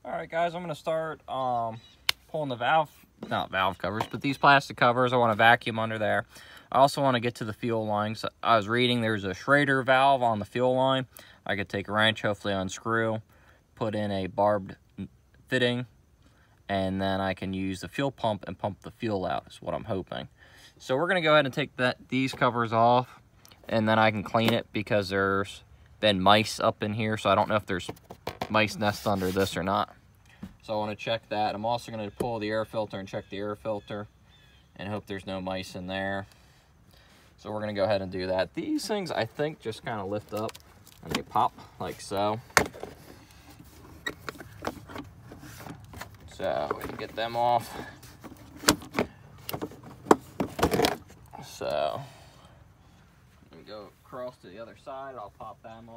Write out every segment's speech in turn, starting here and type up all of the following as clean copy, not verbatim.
All right, guys, I'm gonna start pulling the not valve covers, but these plastic covers. I want to vacuum under there. I also want to get to the fuel line. So I was reading there's a Schrader valve on the fuel line. I could take a wrench, hopefully unscrew, put in a barbed fitting, and then I can use the fuel pump and pump the fuel out, is what I'm hoping. So we're gonna go ahead and take these covers off, and then I can clean it because there's been mice up in here, so I don't know if there's mice nest under this or not. So I want to check that. I'm also going to pull the air filter and check the air filter and hope there's no mice in there. So we're going to go ahead and do that. These things, I think, just kind of lift up and they pop like so. So we can get them off. So let me go across to the other side. I'll pop them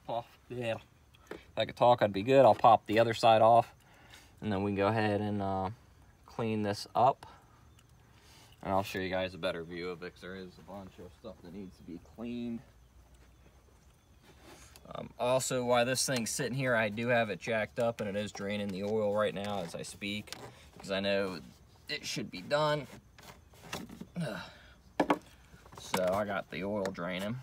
off. Yeah. If I could talk, I'd be good. I'll pop the other side off, and then we can go ahead and clean this up. And I'll show you guys a better view of it, because there is a bunch of stuff that needs to be cleaned. Also, while this thing's sitting here, I do have it jacked up, and it is draining the oil right now as I speak, because I know it should be done. So I got the oil draining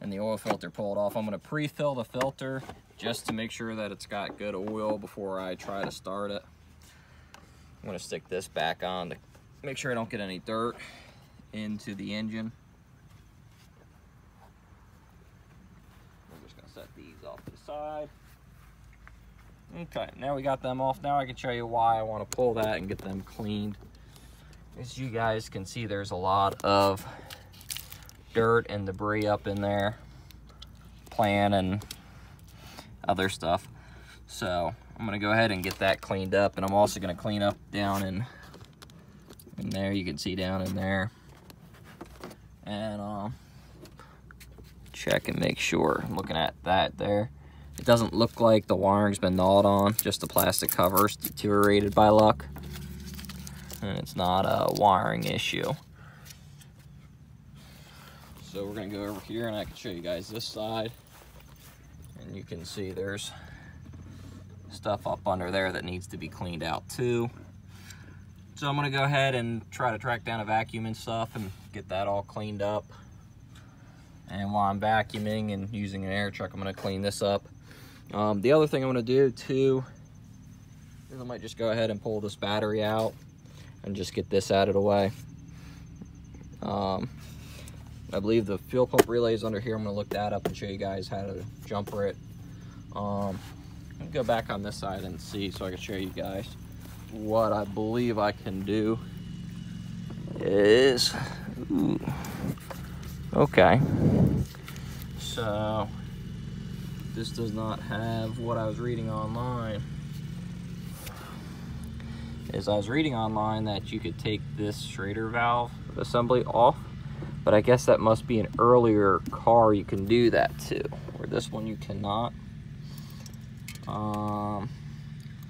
and the oil filter pulled off. I'm going to pre-fill the filter just to make sure that it's got good oil before I try to start it. I'm going to stick this back on to make sure I don't get any dirt into the engine. We're just going to set these off to the side. Okay, now we got them off. Now I can show you why I want to pull that and get them cleaned. As you guys can see, there's a lot of dirt and debris up in there, plant and other stuff. So I'm gonna go ahead and get that cleaned up, and I'm also gonna clean up down in there. You can see down in there, and check and make sure. I'm looking at that there. It doesn't look like the wiring's been gnawed on, just the plastic cover's deteriorated by luck, and it's not a wiring issue. So we're gonna go over here, and I can show you guys this side, and you can see there's stuff up under there that needs to be cleaned out too. So I'm gonna go ahead and try to track down a vacuum and stuff and get that all cleaned up. And while I'm vacuuming and using an air truck, I'm gonna clean this up. The other thing I'm gonna do too is I might just go ahead and pull this battery out and just get this out of the way. I believe the fuel pump relay is under here. I'm gonna look that up and show you guys how to jumper it. I'm gonna go back on this side and see, so I can show you guys what I believe I can do is, okay. So this does not have what I was reading online. I was reading online that you could take this Schrader valve assembly off, but I guess that must be an earlier car you can do that to, or this one you cannot.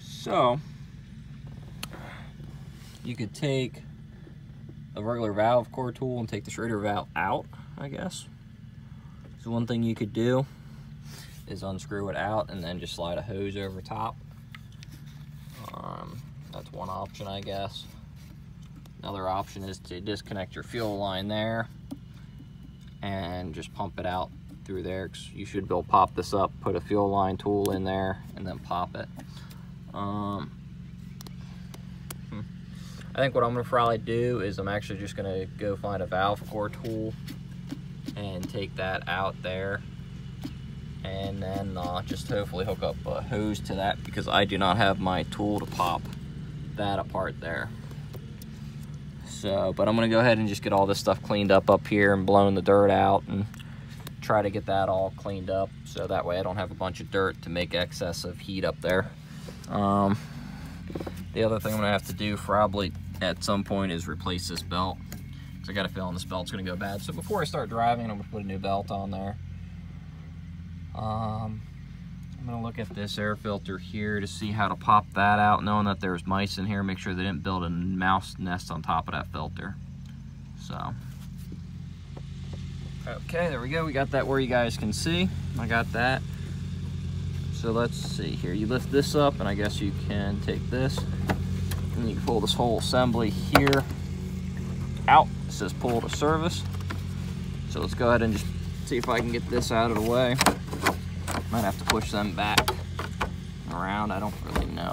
So you could take a regular valve core tool and take the Schrader valve out, I guess. So one thing you could do is unscrew it out and then just slide a hose over top. That's one option, I guess. Another option is to disconnect your fuel line there and just pump it out through there. You should be able to pop this up, put a fuel line tool in there, and then pop it. I think what I'm gonna probably do is I'm actually just gonna go find a valve core tool and take that out there, and then just hopefully hook up a hose to that, because I do not have my tool to pop that apart there. So, but I'm gonna go ahead and just get all this stuff cleaned up here and blown the dirt out and try to get that all cleaned up, so that way I don't have a bunch of dirt to make excess of heat up there. The other thing I'm gonna have to do probably at some point is replace this belt, because I got a feeling this belt's gonna go bad. So before I start driving, I'm gonna put a new belt on there. I'm gonna look at this air filter here to see how to pop that out, knowing that there's mice in here. Make sure they didn't build a mouse nest on top of that filter. So, okay, there we go. We got that where you guys can see. I got that. So let's see here. You lift this up, and I guess you can take this, and you can pull this whole assembly here out. It says pull to service. So let's go ahead and just see if I can get this out of the way. Might have to push them back around. I don't really know.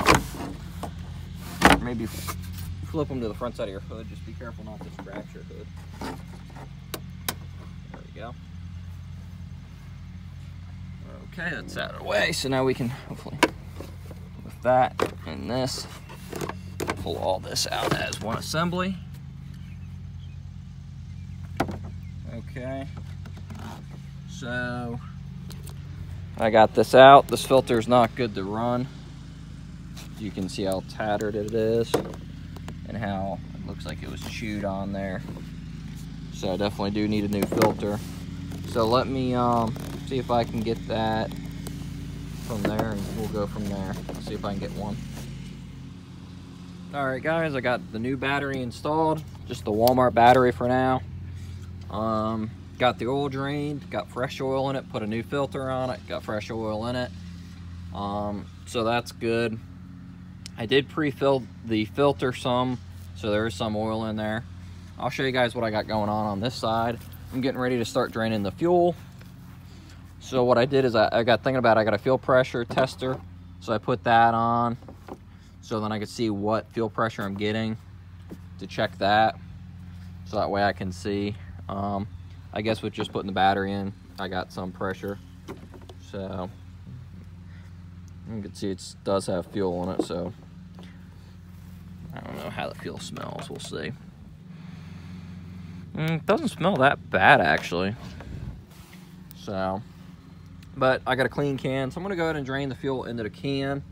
Maybe flip them to the front side of your hood. Just be careful not to scratch your hood. There we go. Okay, that's out of the way. So now we can hopefully, with that and this, pull all this out as one assembly. Okay. So I got this out. This filter is not good to run. You can see how tattered it is and how it looks like it was chewed on there. So I definitely do need a new filter. So let me see if I can get that from there, and we'll go from there. Let's see if I can get one. All right, guys, I got the new battery installed. Just the Walmart battery for now. Got the oil drained, got fresh oil in it, put a new filter on it, got fresh oil in it. So that's good. I did pre-fill the filter some, so there is some oil in there. I'll show you guys what I got going on this side. I'm getting ready to start draining the fuel. So what I did is I got thinking about, I got a fuel pressure tester. So I put that on so then I could see what fuel pressure I'm getting to check that. So that way I can see. I guess with just putting the battery in, I got some pressure. So you can see it does have fuel in it, so I don't know how the fuel smells. We'll see. It doesn't smell that bad, actually. So, but I got a clean can, so I'm gonna go ahead and drain the fuel into the can,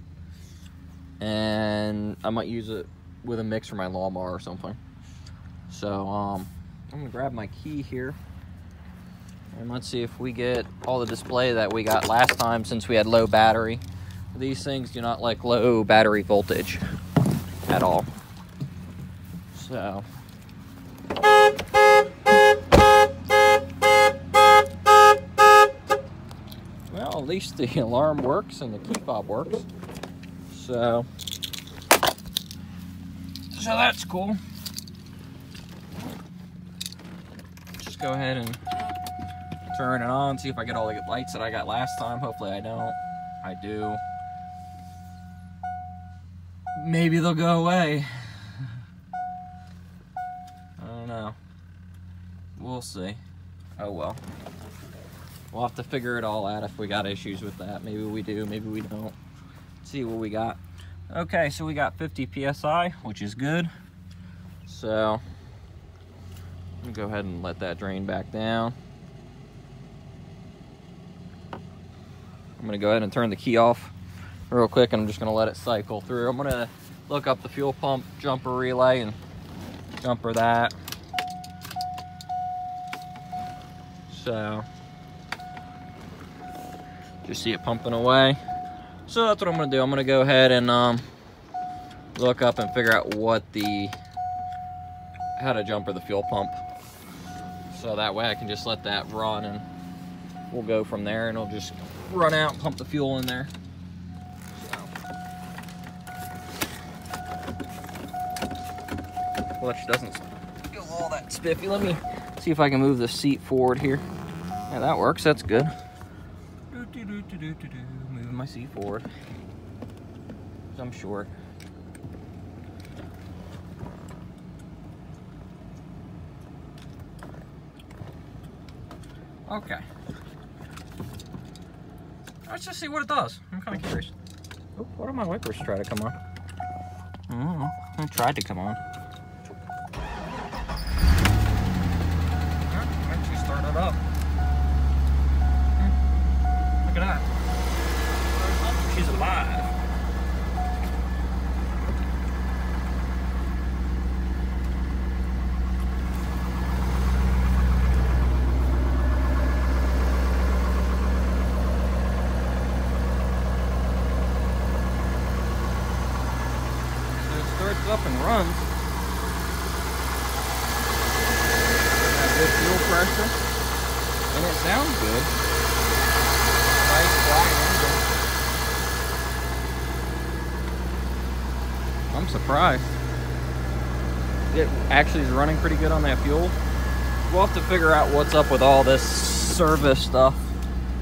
and I might use it with a mix for my lawnmower or something. So I'm gonna grab my key here, and let's see if we get all the display that we got last time since we had low battery. These things do not like low battery voltage at all. So well, at least the alarm works and the key fob works. So that's cool. Just go ahead and turn it on, see if I get all the lights that I got last time. Hopefully I don't. I do. Maybe they'll go away. I don't know. We'll see. Oh well. We'll have to figure it all out if we got issues with that. Maybe we do, maybe we don't. Let's see what we got. Okay, so we got 50 PSI, which is good. So let me go ahead and let that drain back down. I'm gonna go ahead and turn the key off real quick, and I'm just gonna let it cycle through. I'm gonna look up the fuel pump jumper relay and jumper that. So just see it pumping away. So that's what I'm gonna do. I'm gonna go ahead and look up and figure out how to jumper the fuel pump. So that way I can just let that run, and we'll go from there, and it'll just run out and pump the fuel in there. So, which doesn't feel all that spiffy. Let me see if I can move the seat forward here. Yeah, that works. That's good. Moving my seat forward. I'm short. Okay. Let's just see what it does. I'm kind of curious. Oh, what do my wipers try to come on? I don't know. It tried to come on. Actually start it up. Look at that. She's alive. Up and runs. Got good fuel pressure, and it sounds good. Nice quiet engine. I'm surprised. It actually is running pretty good on that fuel. We'll have to figure out what's up with all this service stuff.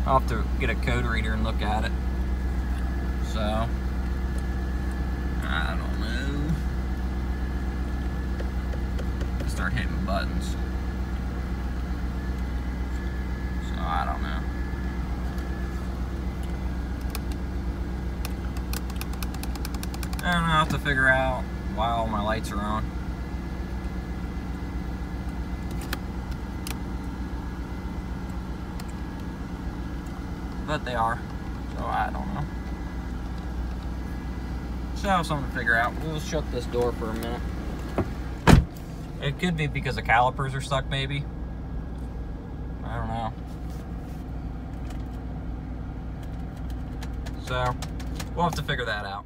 I'll have to get a code reader and look at it. So, I don't know. Start hitting buttons. So, I don't know. I don't know, I'll have to figure out why all my lights are on. But they are, so I don't know. So I have something to figure out. We'll shut this door for a minute. It could be because the calipers are stuck, maybe. I don't know. So we'll have to figure that out.